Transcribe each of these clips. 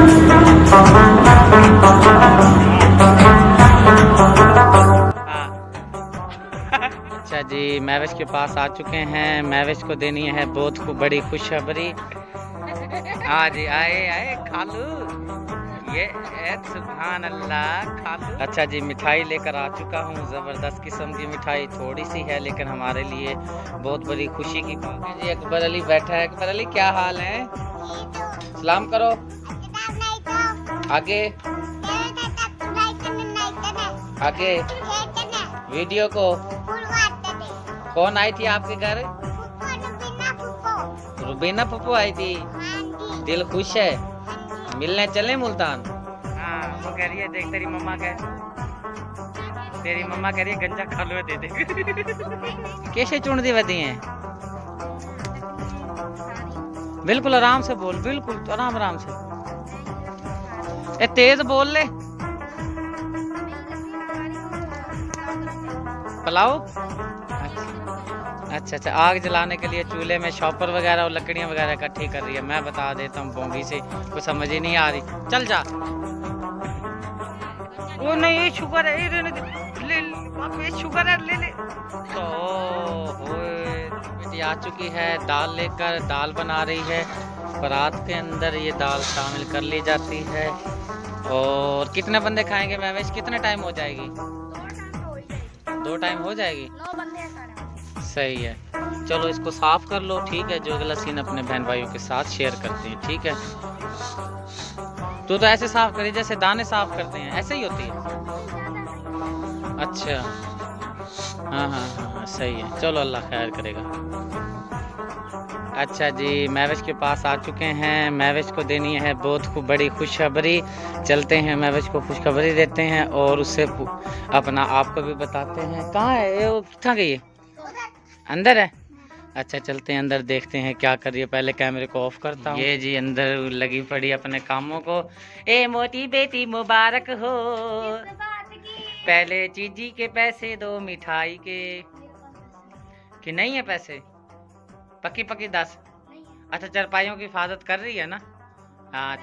अच्छा जी, महविश के पास आ चुके हैं। महविश को देनी है बहुत बड़ी खुशखबरी। हाँ जी, आए आए खालू, ये सुभान अल्लाह खालू। अच्छा जी, मिठाई लेकर आ चुका हूँ। ज़बरदस्त किस्म की मिठाई, थोड़ी सी है लेकिन हमारे लिए बहुत बड़ी खुशी की बात है जी। अकबर अली बैठा है। अकबर अली क्या हाल है? सलाम करो। आगे आगे वीडियो को। कौन आई थी आपके घर? रुबीना पप्पू आई थी। दिल खुश है? मिलने चले मुल्तान? हाँ, वो कह रही है देख तेरी मम्मा कह रही है गंजा खा लो दे दे। कैसे चुन दी वती हैं? बिल्कुल आराम से बोल, बिल्कुल तो आराम से। ए तेज बोल ले। पुलाव? अच्छा, आग जलाने के लिए चूल्हे में शॉपर वगैरह और लकड़ियां वगैरह इकट्ठी कर रही है। मैं बता देता हूँ बोंगी से, कुछ समझ ही नहीं आ रही। चल जा। वो नहीं, ये शुगर है, ये शुगर है, ले तो बेटी आ चुकी है दाल लेकर। दाल बना रही है। परात के अंदर ये दाल शामिल कर ली जाती है। और कितने बंदे खाएंगे महवेश? कितने टाइम हो जाएगी? 2 टाइम हो जाएगी। 9 बंदे हैं। सही है, चलो इसको साफ कर लो। ठीक है, जो अगला सीन अपने बहन भाइयों के साथ शेयर करते हैं। ठीक है, तू तो ऐसे साफ करी जैसे दाने साफ करते हैं, ऐसे ही होती है। अच्छा, हाँ, सही है। चलो अल्लाह खैर करेगा। अच्छा जी, महविश के पास आ चुके हैं। महविश को देनी है बहुत बड़ी खुशखबरी। चलते हैं, महविश को खुशखबरी देते हैं और उससे अपना आपको भी बताते हैं। कहाँ है ये? वो कहाँ गई है? अंदर है। अच्छा, चलते हैं अंदर, देखते हैं क्या कर रही है। पहले कैमरे को ऑफ करता हूँ। ये जी अंदर लगी पड़ी अपने कामों को। ए मोटी बेटी मुबारक हो, पहले चीजी के पैसे दो मिठाई के। कि नहीं है पैसे? पक्की 10। अच्छा, चरपाइयों की हिफाजत कर रही है ना? हाँ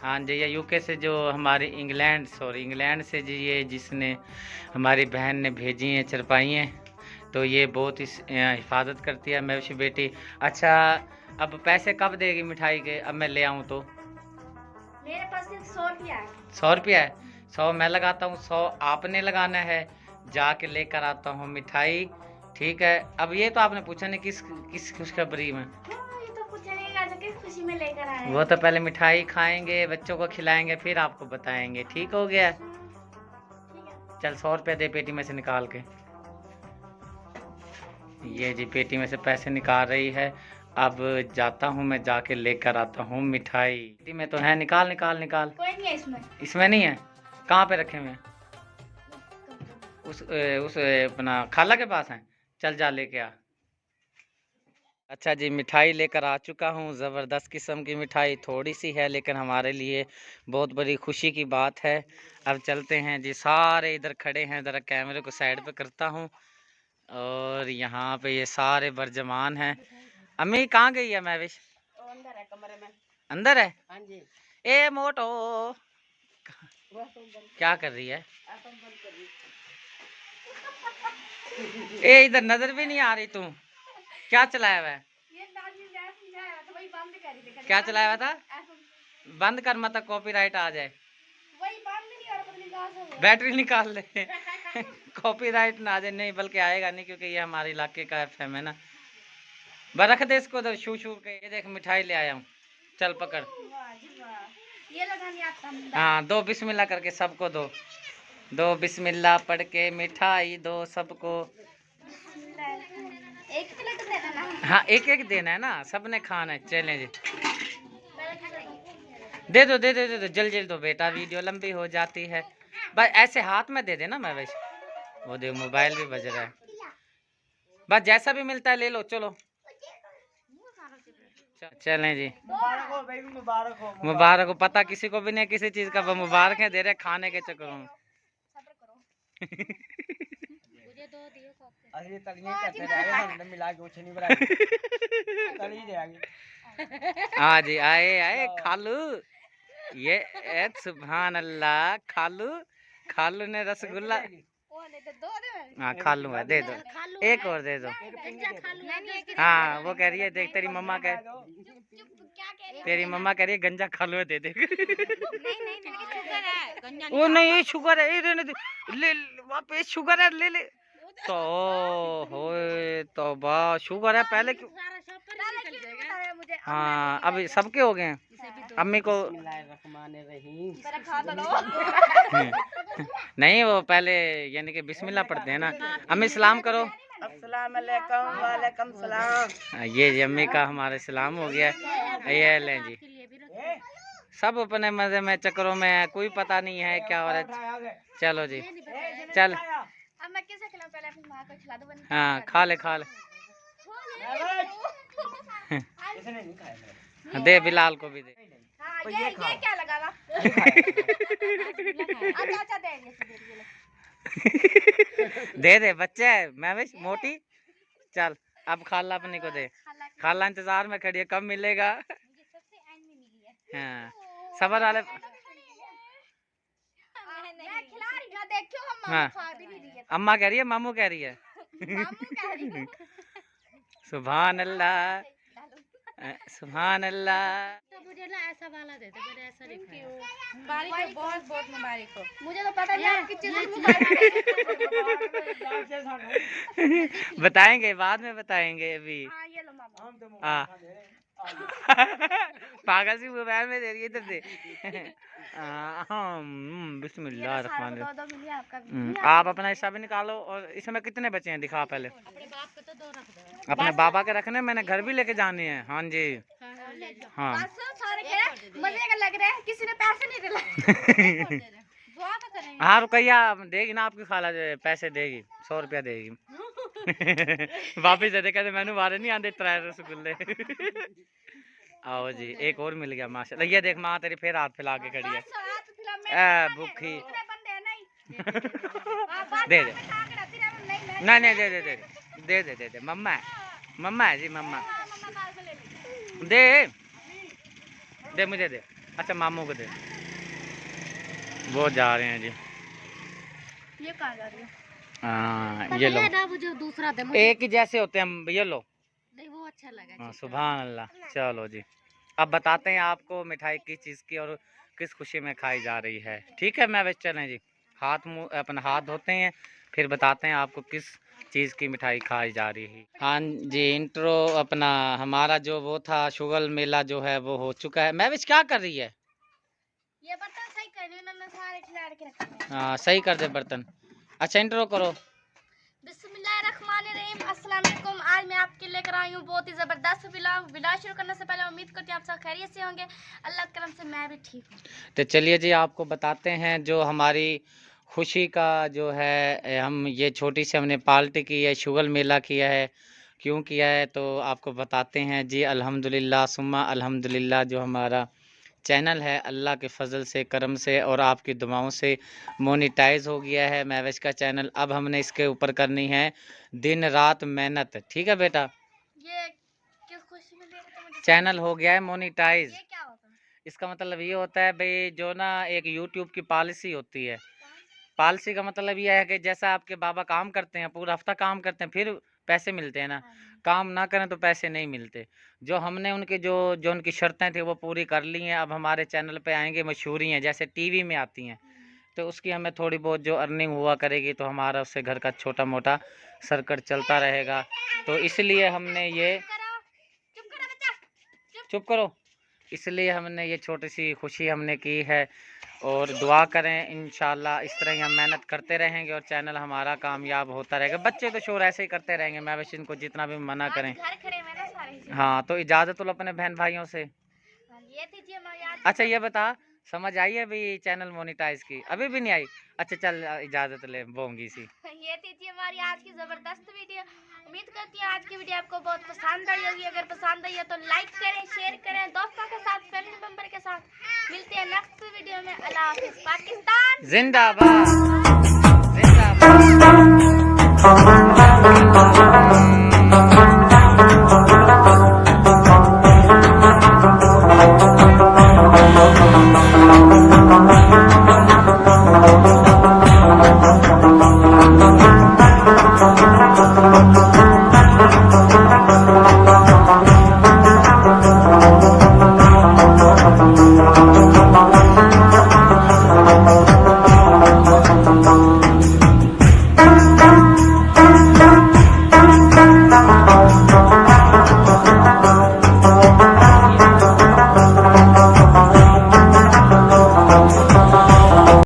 हाँ जी, ये यूके से जो हमारी इंग्लैंड से जी, ये जिसने हमारी बहन ने भेजी हैं चरपाइयाँ, तो ये बहुत ही हिफाजत करती है महविश बेटी। अच्छा, अब पैसे कब देगी मिठाई के? अब मैं ले आऊँ तो? मेरे पास सिर्फ 100 रुपया है। 100 रुपया है? 100 मैं लगाता हूँ, 100 आपने लगाना है। जाके लेकर आता हूँ मिठाई। ठीक है, अब ये तो आपने पूछा नहीं किस खुशखबरी में? ये तो पूछेगा जो किस खुशी में लेकर आए। वो तो पहले मिठाई खाएंगे, बच्चों को खिलाएंगे, फिर आपको बताएंगे। ठीक हो गया? चल 100 रुपया दे पेटी में से निकाल के। ये जी पेटी में से पैसे निकाल रही है। अब जाता हूँ मैं, जाके लेकर आता हूँ मिठाई। पेटी में तो है, निकाल। कोई नहीं है इसमें। इसमें नहीं है? कहाँ पे रखे हुए हैं? उस अपना खाला के पास है। चल जा लेके आ। अच्छा जी, मिठाई लेकर आ चुका हूँ। ज़बरदस्त किस्म की मिठाई, थोड़ी सी है लेकिन हमारे लिए बहुत बड़ी खुशी की बात है। अब चलते हैं जी, सारे इधर खड़े हैं। ज़रा कैमरे को साइड पे करता हूँ। और यहाँ पे ये सारे बरजमान हैं। अम्मी कहाँ गई है महविश? अंदर है, कमरे में। अंदर है? हाँ जी। ए मोटो, क्या कर रही है? ए इधर नजर भी नहीं आ रही तू। क्या चलाया हुआ है? क्या चलाया हुआ था? बंद कर, मत कॉपीराइट आ जाए। बैटरी निकाल ले। कॉपीराइट ना आ जाए। नहीं, बल्कि आएगा नहीं, क्योंकि ये हमारे इलाके का एफएम है ना। रख दे इसको उधर, शू के। ये देख मिठाई ले आया हूँ, चल पकड़। ये लगानी आता। हाँ, 2 बिस्मिल्लाह करके सबको दो। 2 बिस्मिल्लाह पढ़ के मिठाई दो सबको। एक प्लेट देना ना। हाँ, एक देना है ना, सबने खाना है। चलें जी, दे दो जल्दी दो बेटा, वीडियो लंबी हो जाती है। बस ऐसे हाथ में दे देना मैं वैसे। वो देख मोबाइल भी बज रहा है। बस जैसा भी मिलता है ले लो। चलो चलें जी। मुबारक हो। पता किसी को भी नहीं किसी चीज का, मुबारक है दे रहे खाने के चक्करों में। हाँ जी, आए खालू। ये सुभान अल्लाह। खालू ने रसगुल्ला। वो नहीं तो दो दे। हाँ खा लूंगा, दे दो, एक और दे दो। हाँ वो कह रही है, देख तेरी मम्मा कह, क्या कह रही तेरी मम्मा कह रही है गंजा खा लो, दे दे। नहीं शुगर है। वो नहीं शुगर है, ये रहने दे, ले वापस शुगर है, ले ले। तो हो तो वाह शुगर है पहले क्यों। मुझे हाँ अब सबके हो गए हैं। अम्मी को खा तो लो। नहीं, वो पहले यानी कि बिस्मिल्लाह पढ़ते हैं ना। अम्मी सलाम करो। अस्सलाम वालेकुम। वालेकुम सलाम। ये अम्मी का हमारे सलाम हो गया। ये लें जी, सब अपने मजे में चक्करों में है, कोई पता नहीं है क्या हो रहा है। चलो जी चल। अब मैं किसे खिलाऊं, पहले अपनी माँ को खिला दूं। हाँ खा ले खा ले। दे बिलाल को भी दे। हाँ ये क्या लगा ला। अच्छा देंगे। दे दे बच्चे है, मैं भी मोटी। चल अब खाला अपने को दे। खाला इंतजार में खड़ी है, कब मिलेगा। हाँ सबर वाले। हाँ अम्मा कह रही है, मामू कह रही है। सुभान अल्लाह, सुभान अल्लाह। मुझे ना ऐसा वाला दे दे, मैंने ऐसा नहीं खाया। मुबारक हो, बहुत बहुत मुबारक हो। मुझे तो पता नहीं आपकी चीज मुबारक। बताएंगे बाद में, बताएंगे अभी। हाँ ये लो मामा। हाँ पागल सी मोबाइल में दे रही है, इधर दे। बिस्मिल्लाह रहमान रहीम। आप अपना हिस्सा भी निकालो। और इसमें कितने बचे हैं दिखा पहले। अपने बाप के तो 2 रख दो। अपने बाबा के रखने, मैंने घर भी लेके जाने हैं। हाँ जी हाँ। सारे कह मजे का लग रहा है, किसी ने पैसे नहीं दिलाए। दुआ तो करेंगे। हाँ रुकैया देगी ना, आपकी खाला जो है, पैसे देगी, 100 रुपया देगी। वापिस दे दे, कहते मैंने बारे नहीं आते 3 रसगुल्ले। आओ जी, एक और मिल गया माशाल्लाह। ये देख माँ तेरी फिर हाथ फैला के खड़ी है, भूखी। दे दे, नहीं नहीं दे दे दे दे दे दे दे। मम्मा है, मम्मा है जी, मम्मा दे दे, मुझे दे। अच्छा मामू को दे। वो जा रहे हैं जी। ये कहाँ जा रही है? हाँ ये लो, ना मुझे दूसरा दे। एक ही जैसे होते हैं, ये लो। नहीं वो अच्छा लगा। हाँ सुभान अल्लाह। चलो जी अब बताते हैं आपको मिठाई किस चीज़ की और किस खुशी में खाई जा रही है। ठीक है मैं बस चलें जी, हाथ मुँह अपना हाथ धोते हैं, फिर बताते हैं आपको किस चीज़ की मिठाई खाई जा रही है। हाँ जी इंट्रो अपना हमारा जो वो था शुगर मेला जो है वो हो चुका है। मैं बस क्या कर रही है, ये बर्तन सही कर रही हूँ, मैंने सारे खिला के रखे हैं। हाँ सही कर दे बर्तन। अच्छा इंट्रो करो। बिस्मिल्लाहिर्रहमानिर्रहीम। अस्सलाम वालेकुम। आज मैं आपके लेकर आई हूँ बहुत ही ज़बरदस्त व्लॉग। वीडियो शुरू करने से पहले उम्मीद करती हूँ आप सब खैरियत से होंगे। अल्लाह के करम से मैं भी ठीक हूँ। तो चलिए जी आपको बताते हैं जो हमारी खुशी का जो है, हम ये छोटी सी हमने पार्टी की है, शुगर मेला किया है। क्यों किया है तो आपको बताते हैं जी। अल्हम्दुलिल्लाह सुम्मा अल्हम्दुलिल्लाह, जो हमारा चैनल है अल्लाह के फजल से, करम से और आपकी दुआओं से मोनेटाइज हो गया है महवेश का चैनल। अब हमने इसके ऊपर करनी है दिन रात मेहनत। ठीक है बेटा, ये किस खुशी में देख तो मुझे चैनल हो गया है मोनेटाइज। ये क्या होता है? इसका मतलब ये होता है भाई, जो ना एक यूट्यूब की पॉलिसी होती है। पॉलिसी का मतलब ये है कि जैसा आपके बाबा काम करते हैं, पूरा हफ्ता काम करते हैं, फिर पैसे मिलते हैं ना, काम ना करें तो पैसे नहीं मिलते। जो हमने उनके जो उनकी शर्तें थी वो पूरी कर ली हैं। अब हमारे चैनल पे आएंगे मशहूरी हैं, जैसे टीवी में आती हैं, तो उसकी हमें थोड़ी बहुत जो अर्निंग हुआ करेगी, तो हमारा उससे घर का छोटा मोटा सर्कट चलता रहेगा। तो इसलिए हमने ये, चुप करो, इसलिए हमने ये छोटी सी खुशी हमने की है। और दुआ करें इंशाल्लाह इस तरह ही हम मेहनत करते रहेंगे और चैनल हमारा कामयाब होता रहेगा। बच्चे तो शोर ऐसे ही करते रहेंगे, मैं बस इनको जितना भी मना करें। घर खड़े मैंने सारे। हाँ तो इजाज़त लो अपने बहन भाइयों से। ये दीजिए हमारी आज। अच्छा ये बता, समझ आई है अभी चैनल मोनेटाइज की? अभी भी नहीं आई? अच्छा चल इजाज़त ले बोंगी सी। ये थी हमारी आज की ज़बरदस्त वीडियो। उम्मीद करती हूँ आज की वीडियो आपको बहुत पसंद आई होगी। अगर पसंद आई है तो लाइक करें, शेयर करें दोस्तों के साथ, फैमिली मेंबर के साथ। मिलते हैं नेक्स्ट वीडियो में। अल्लाह हाफिज़। पाकिस्तान जिंदाबाद, जिंदाबाद।